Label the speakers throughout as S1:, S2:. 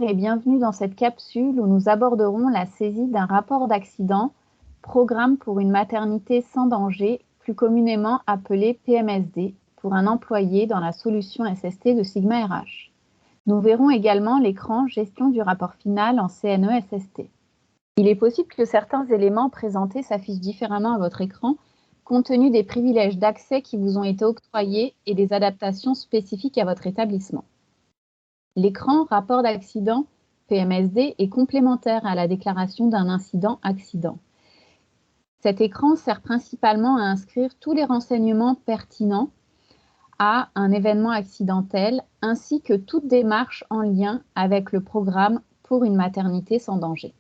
S1: Bonjour et bienvenue dans cette capsule où nous aborderons la saisie d'un rapport d'accident, programme pour une maternité sans danger, plus communément appelé PMSD, pour un employé dans la solution SST de Sigma RH. Nous verrons également l'écran Gestion du rapport final en CNE-SST. Il est possible que certains éléments présentés s'affichent différemment à votre écran, compte tenu des privilèges d'accès qui vous ont été octroyés et des adaptations spécifiques à votre établissement. L'écran Rapport d'accident PMSD est complémentaire à la déclaration d'un incident-accident. Cet écran sert principalement à inscrire tous les renseignements pertinents à un événement accidentel ainsi que toute démarche en lien avec le programme pour une maternité sans danger.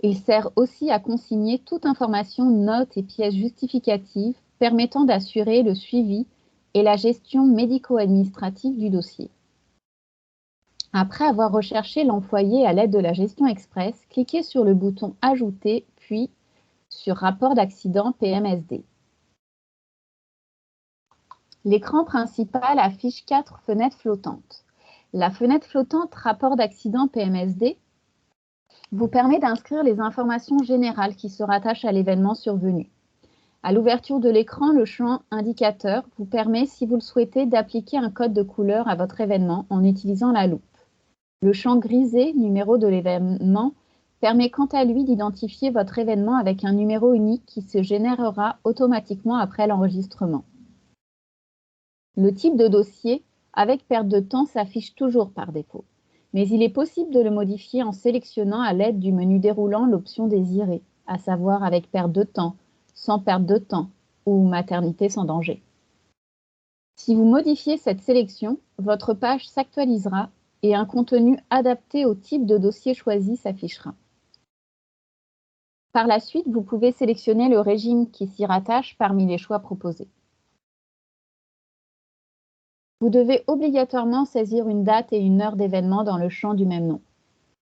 S1: Il sert aussi à consigner toute information, notes et pièces justificatives permettant d'assurer le suivi et la gestion médico-administrative du dossier. Après avoir recherché l'employé à l'aide de la gestion express, cliquez sur le bouton « Ajouter » puis sur « Rapport d'accident PMSD ». L'écran principal affiche 4 fenêtres flottantes. La fenêtre flottante « Rapport d'accident PMSD » vous permet d'inscrire les informations générales qui se rattachent à l'événement survenu. À l'ouverture de l'écran, le champ « Indicateur » vous permet, si vous le souhaitez, d'appliquer un code de couleur à votre événement en utilisant la loupe. Le champ grisé, numéro de l'événement, permet quant à lui d'identifier votre événement avec un numéro unique qui se générera automatiquement après l'enregistrement. Le type de dossier avec perte de temps s'affiche toujours par défaut, mais il est possible de le modifier en sélectionnant à l'aide du menu déroulant l'option désirée, à savoir avec perte de temps, sans perte de temps ou maternité sans danger. Si vous modifiez cette sélection, votre page s'actualisera et un contenu adapté au type de dossier choisi s'affichera. Par la suite, vous pouvez sélectionner le régime qui s'y rattache parmi les choix proposés. Vous devez obligatoirement saisir une date et une heure d'événement dans le champ du même nom.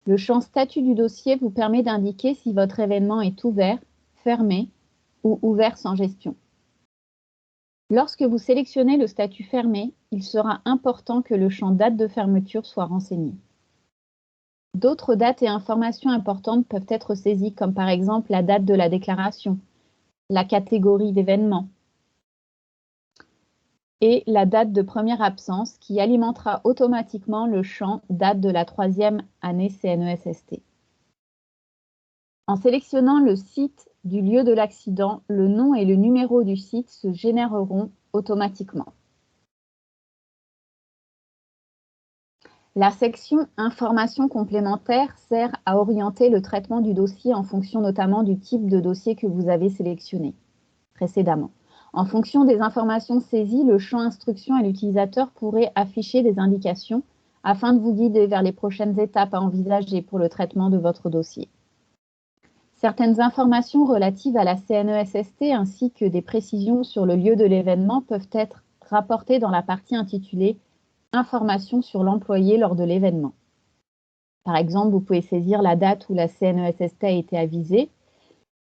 S1: Le champ Statut du dossier vous permet d'indiquer si votre événement est ouvert, fermé ou ouvert sans gestion. Lorsque vous sélectionnez le statut fermé, il sera important que le champ Date de fermeture soit renseigné. D'autres dates et informations importantes peuvent être saisies, comme par exemple la date de la déclaration, la catégorie d'événement et la date de première absence qui alimentera automatiquement le champ Date de la 3e année CNE-SST. En sélectionnant le site du lieu de l'accident, le nom et le numéro du site se généreront automatiquement. La section « Informations complémentaires » sert à orienter le traitement du dossier en fonction notamment du type de dossier que vous avez sélectionné précédemment. En fonction des informations saisies, le champ « Instructions » à l'utilisateur pourrait afficher des indications afin de vous guider vers les prochaines étapes à envisager pour le traitement de votre dossier. Certaines informations relatives à la CNE-SST ainsi que des précisions sur le lieu de l'événement peuvent être rapportées dans la partie intitulée « Informations sur l'employé lors de l'événement ». Par exemple, vous pouvez saisir la date où la CNE-SST a été avisée,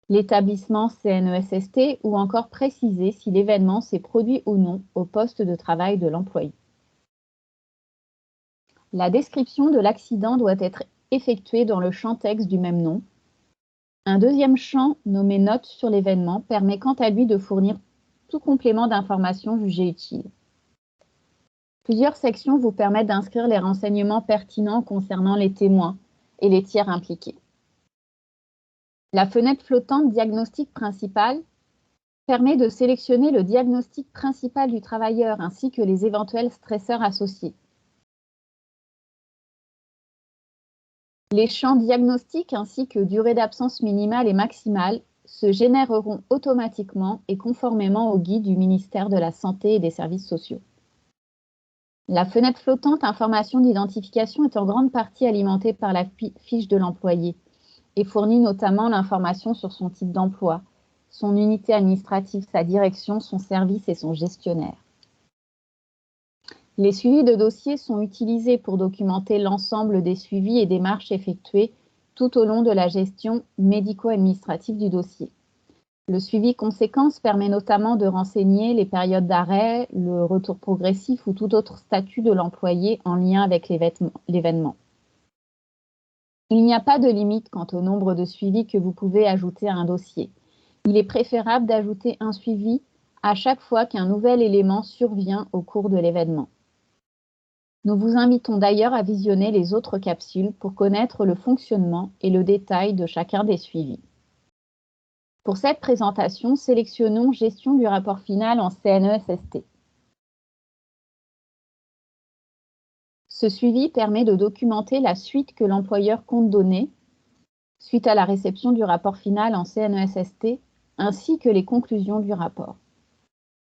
S1: l'établissement CNE-SST ou encore préciser si l'événement s'est produit ou non au poste de travail de l'employé. La description de l'accident doit être effectuée dans le champ texte du même nom. Un deuxième champ nommé Notes sur l'événement permet quant à lui de fournir tout complément d'information jugé utile. Plusieurs sections vous permettent d'inscrire les renseignements pertinents concernant les témoins et les tiers impliqués. La fenêtre flottante Diagnostic principal permet de sélectionner le diagnostic principal du travailleur ainsi que les éventuels stresseurs associés. Les champs diagnostic ainsi que durée d'absence minimale et maximale se généreront automatiquement et conformément au guide du ministère de la Santé et des Services sociaux. La fenêtre flottante Information d'identification est en grande partie alimentée par la fiche de l'employé et fournit notamment l'information sur son type d'emploi, son unité administrative, sa direction, son service et son gestionnaire. Les suivis de dossiers sont utilisés pour documenter l'ensemble des suivis et démarches effectuées tout au long de la gestion médico-administrative du dossier. Le suivi conséquence permet notamment de renseigner les périodes d'arrêt, le retour progressif ou tout autre statut de l'employé en lien avec l'événement. Il n'y a pas de limite quant au nombre de suivis que vous pouvez ajouter à un dossier. Il est préférable d'ajouter un suivi à chaque fois qu'un nouvel élément survient au cours de l'événement. Nous vous invitons d'ailleurs à visionner les autres capsules pour connaître le fonctionnement et le détail de chacun des suivis. Pour cette présentation, sélectionnons Gestion du rapport final en CNESST. Ce suivi permet de documenter la suite que l'employeur compte donner suite à la réception du rapport final en CNESST, ainsi que les conclusions du rapport.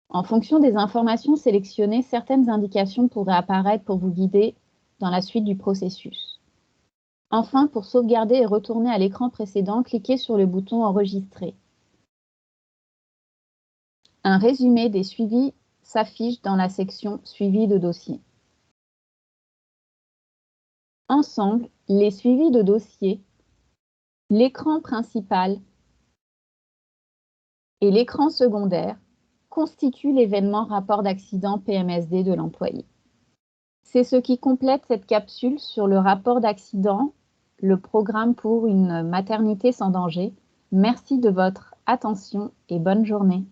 S1: En fonction des informations sélectionnées, certaines indications pourraient apparaître pour vous guider dans la suite du processus. Enfin, pour sauvegarder et retourner à l'écran précédent, cliquez sur le bouton Enregistrer. Un résumé des suivis s'affiche dans la section Suivi de dossier. Ensemble, les suivis de dossier, l'écran principal et l'écran secondaire constituent l'événement rapport d'accident PMSD de l'employé. C'est ce qui complète cette capsule sur le rapport d'accident, le programme pour une maternité sans danger. Merci de votre attention et bonne journée.